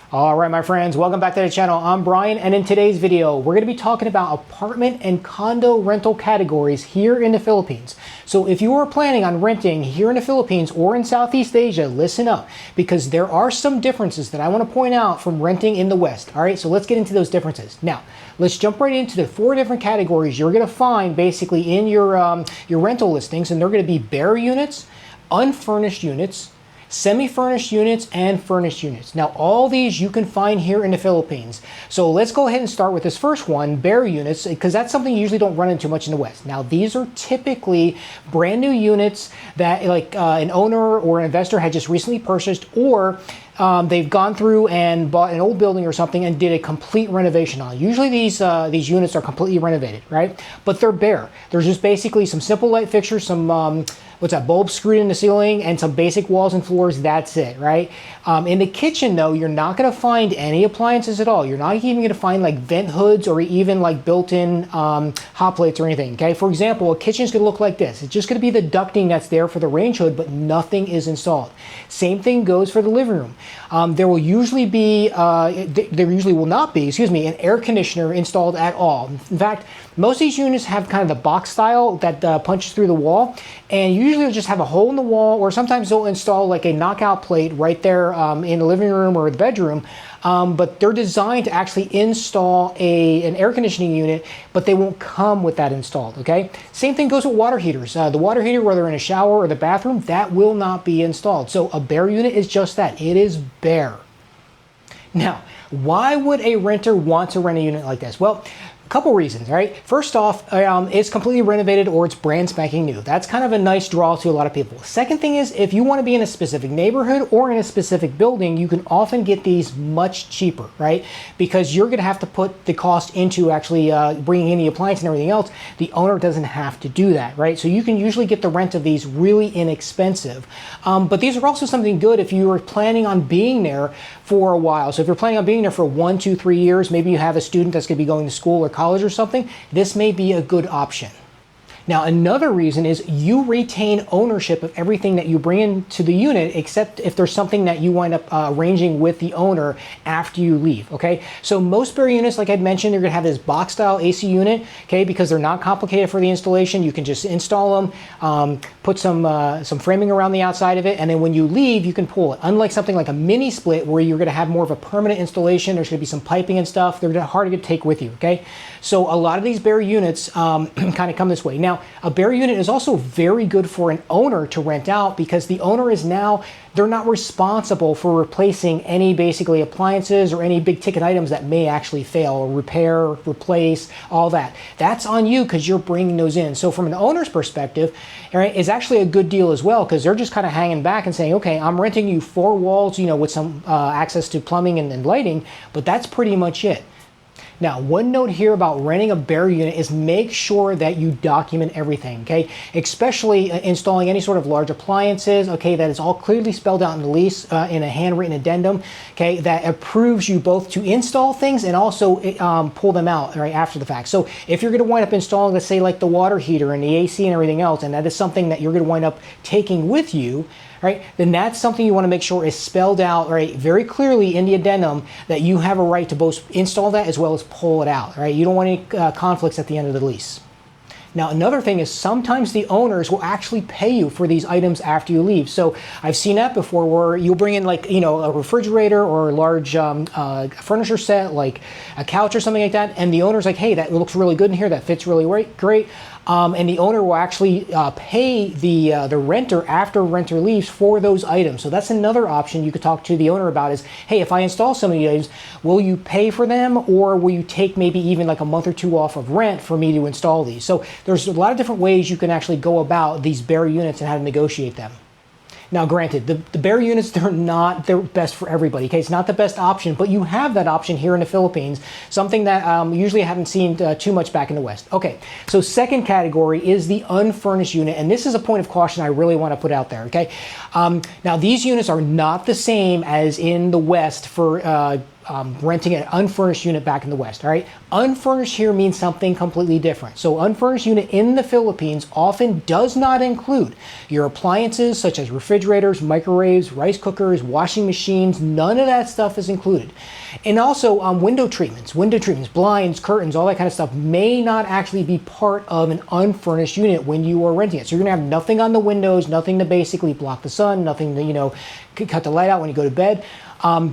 All right, my friends, welcome back to the channel. I'm Brian, and in today's video, we're going to be talking about apartment and condo rental categories here in the Philippines. So if you are planning on renting here in the Philippines or in Southeast Asia, listen up, because there are some differences that I want to point out from renting in the West. All right, so let's get into those differences. Now, let's jump right into the 4 different categories you're going to find basically in your rental listings, and they're going to be bare units, unfurnished units, semi-furnished units, and furnished units. Now, all these you can find here in the Philippines. So let's go ahead and start with this first one, bare units, because that's something you usually don't run into much in the West. Now, these are typically brand new units that an owner or an investor had just recently purchased, or they've gone through and bought an old building or something and did a complete renovation on. Usually these units are completely renovated, right? But they're bare. There's just basically some simple light fixtures, some bulbs screwed in the ceiling, and some basic walls and floors. That's it, right? In the kitchen, though, you're not going to find any appliances at all. You're not even going to find like vent hoods or even like built-in hot plates or anything, okay? For example, a kitchen is going to look like this. It's just going to be the ducting that's there for the range hood, but nothing is installed. Same thing goes for the living room. There will usually be, there usually will not be, an air conditioner installed at all. In fact, most of these units have kind of the box style that punches through the wall, and usually they'll just have a hole in the wall, or sometimes they'll install like a knockout plate right there in the living room or the bedroom. But they're designed to actually install an air conditioning unit, but they won't come with that installed, okay? Same thing goes with water heaters. The water heater, whether in a shower or the bathroom, that will not be installed. So a bare unit is just that. It is bare. Now, why would a renter want to rent a unit like this? Well, a couple reasons, right? First off, it's completely renovated or it's brand spanking new. That's kind of a nice draw to a lot of people. Second thing is, if you want to be in a specific neighborhood or in a specific building, you can often get these much cheaper, right? Because you're going to have to put the cost into actually bringing in the appliance and everything else. The owner doesn't have to do that, right? So you can usually get the rent of these really inexpensive. But these are also something good if you are planning on being there for a while. So if you're planning on being there for 1, 2, 3 years, maybe you have a student that's going to be going to school or college or something, this may be a good option. Now, another reason is you retain ownership of everything that you bring into the unit, except if there's something that you wind up arranging with the owner after you leave, okay? So most bare units, like I'd mentioned, they're gonna have this box style AC unit, okay? Because they're not complicated for the installation. You can just install them, put some framing around the outside of it, and then when you leave, you can pull it. Unlike something like a mini split where you're gonna have more of a permanent installation, there's gonna be some piping and stuff, they're hard to take with you, okay? So a lot of these bare units kind of come this way. Now, a bare unit is also very good for an owner to rent out, because the owner is now, they're not responsible for replacing any basically appliances or any big ticket items that may actually fail, or repair, replace, all that. That's on you because you're bringing those in. So from an owner's perspective, right, it's actually a good deal as well, because they're just kind of hanging back and saying, okay, I'm renting you 4 walls, with some access to plumbing and lighting, but that's pretty much it. Now, one note here about renting a bare unit is make sure that you document everything, okay? Especially installing any sort of large appliances, okay, that is all clearly spelled out in the lease in a handwritten addendum, okay, that approves you both to install things and also pull them out right after the fact. So if you're gonna wind up installing, let's say like the water heater and the AC and everything else, and that is something that you're gonna wind up taking with you, right, then that's something you want to make sure is spelled out, right, very clearly in the addendum, that you have a right to both install that as well as pull it out, right? You don't want any conflicts at the end of the lease. Now, another thing is sometimes the owners will actually pay you for these items after you leave. So I've seen that before, where you'll bring in like, a refrigerator or a large furniture set, like a couch or something like that, and the owner's like, hey, that looks really good in here, that fits really great. And the owner will actually pay the renter after renter leaves for those items. So that's another option you could talk to the owner about is, hey, if I install some of these items, will you pay for them, or will you take maybe even like a month or 2 off of rent for me to install these? So there's a lot of different ways you can actually go about these bare units and how to negotiate them. Now, granted, the bare units, they're best for everybody, okay? It's not the best option, but you have that option here in the Philippines, something that usually I haven't seen too much back in the West. Okay, so second category is the unfurnished unit, and this is a point of caution I really want to put out there, okay? Now, these units are not the same as in the West for renting an unfurnished unit back in the West, all right? Unfurnished here means something completely different. So unfurnished unit in the Philippines often does not include your appliances such as refrigerators, microwaves, rice cookers, washing machines. None of that stuff is included. And also window treatments, blinds, curtains, all that kind of stuff may not actually be part of an unfurnished unit when you are renting it. So you're gonna have nothing on the windows, nothing to basically block the sun, nothing to, you know, cut the light out when you go to bed.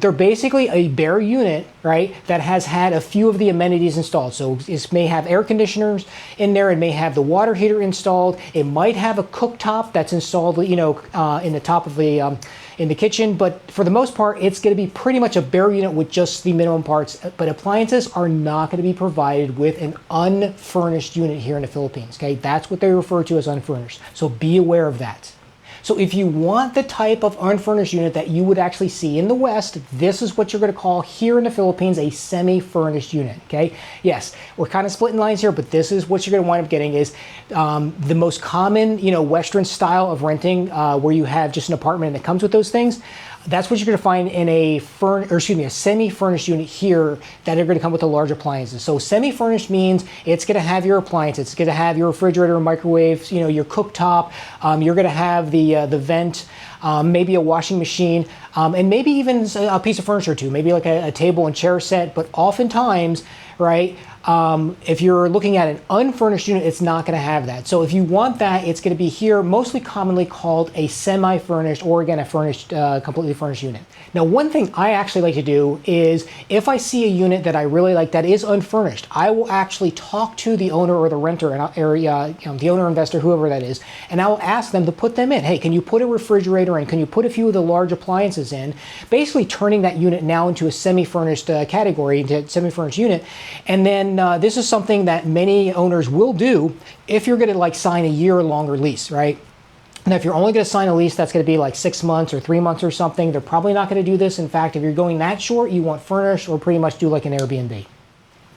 They're basically a bare unit, right, that has had a few of the amenities installed. So it may have air conditioners in there, it may have the water heater installed, it might have a cooktop that's installed, you know, in the top of the in the kitchen, but for the most part, it's going to be pretty much a bare unit with just the minimum parts. But appliances are not going to be provided with an unfurnished unit here in the Philippines. Okay, that's what they refer to as unfurnished. So be aware of that. So if you want the type of unfurnished unit that you would actually see in the West, this is what you're going to call here in the Philippines a semi-furnished unit, okay? Yes, we're kind of splitting lines here, but this is what you're going to wind up getting is the most common, you know, Western style of renting where you have just an apartment that comes with those things. That's what you're going to find in a semi-furnished unit here that are going to come with the large appliances. So semi-furnished means it's going to have your appliances, it's going to have your refrigerator, microwave, you know, your cooktop. You're going to have the vent, maybe a washing machine, and maybe even a piece of furniture too, maybe like a table and chair set. But oftentimes, right, if you're looking at an unfurnished unit, it's not going to have that. So if you want that, it's going to be here, mostly commonly called a semi-furnished, or again, a furnished, completely furnished unit. Now, one thing I actually like to do is if I see a unit that I really like that is unfurnished, I will actually talk to the owner or the renter, or you know, the owner, investor, whoever that is, and I will ask them to put them in. Hey, can you put a refrigerator in? Can you put a few of the large appliances in? Basically turning that unit now into a semi-furnished category, into a semi-furnished unit. And then this is something that many owners will do if you're going to like sign a year or longer lease, right? Now, if you're only going to sign a lease that's going to be like 6 months or 3 months or something, they're probably not going to do this. In fact, if you're going that short, you want furnished or pretty much do like an Airbnb.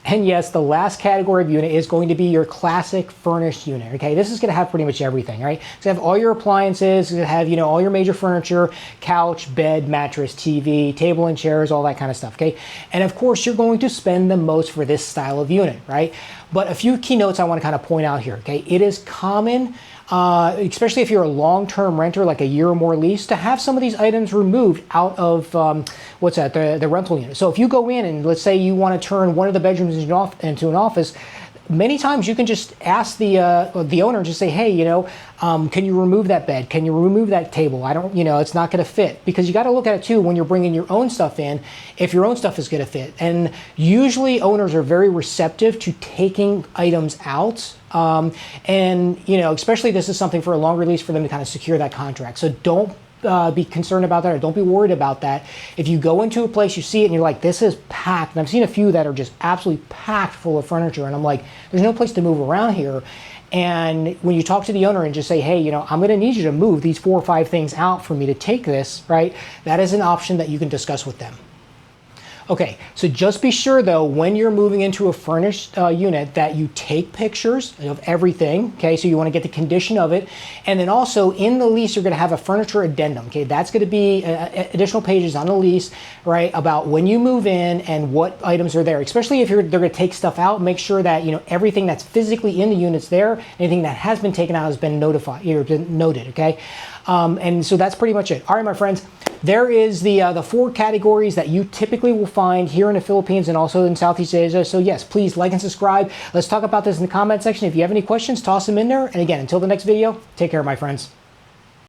And yes, the last category of unit is going to be your classic furnished unit. Okay, this is going to have pretty much everything, right? It's going to have all your appliances, it's going to have, you know, all your major furniture, couch, bed, mattress, TV, table and chairs, all that kind of stuff. Okay, and of course, you're going to spend the most for this style of unit, right? But a few key notes I want to kind of point out here. Okay, it is common, especially if you're a long-term renter, like a year or more lease, to have some of these items removed out of the rental unit. So if you go in and let's say you want to turn one of the bedrooms into an office, many times you can just ask the owner, just say, hey, you know, can you remove that bed? Can you remove that table? I don't, you know, it's not going to fit. Because you got to look at it too when you're bringing your own stuff in, if your own stuff is going to fit. And usually owners are very receptive to taking items out. And, you know, especially this is something for a longer lease for them to kind of secure that contract. So don't be concerned about that, or don't be worried about that. If you go into a place, you see it and you're like, this is packed, and I've seen a few that are just absolutely packed full of furniture, and I'm like, there's no place to move around here. And when you talk to the owner and just say, hey, you know, I'm going to need you to move these 4 or 5 things out for me to take this, right? That is an option that you can discuss with them. Okay, so just be sure though, when you're moving into a furnished unit, that you take pictures of everything, okay? So you wanna get the condition of it. And then also in the lease, you're gonna have a furniture addendum, okay? That's gonna be additional pages on the lease, right? About when you move in and what items are there, especially if they're gonna take stuff out, make sure that, you know, everything that's physically in the unit's there, anything that has been taken out has been notified, or been noted, okay? And so that's pretty much it. All right, my friends, there is the 4 categories that you typically will find here in the Philippines and also in Southeast Asia. So yes, please like and subscribe. Let's talk about this in the comment section. If you have any questions, toss them in there. And again, until the next video, take care, my friends.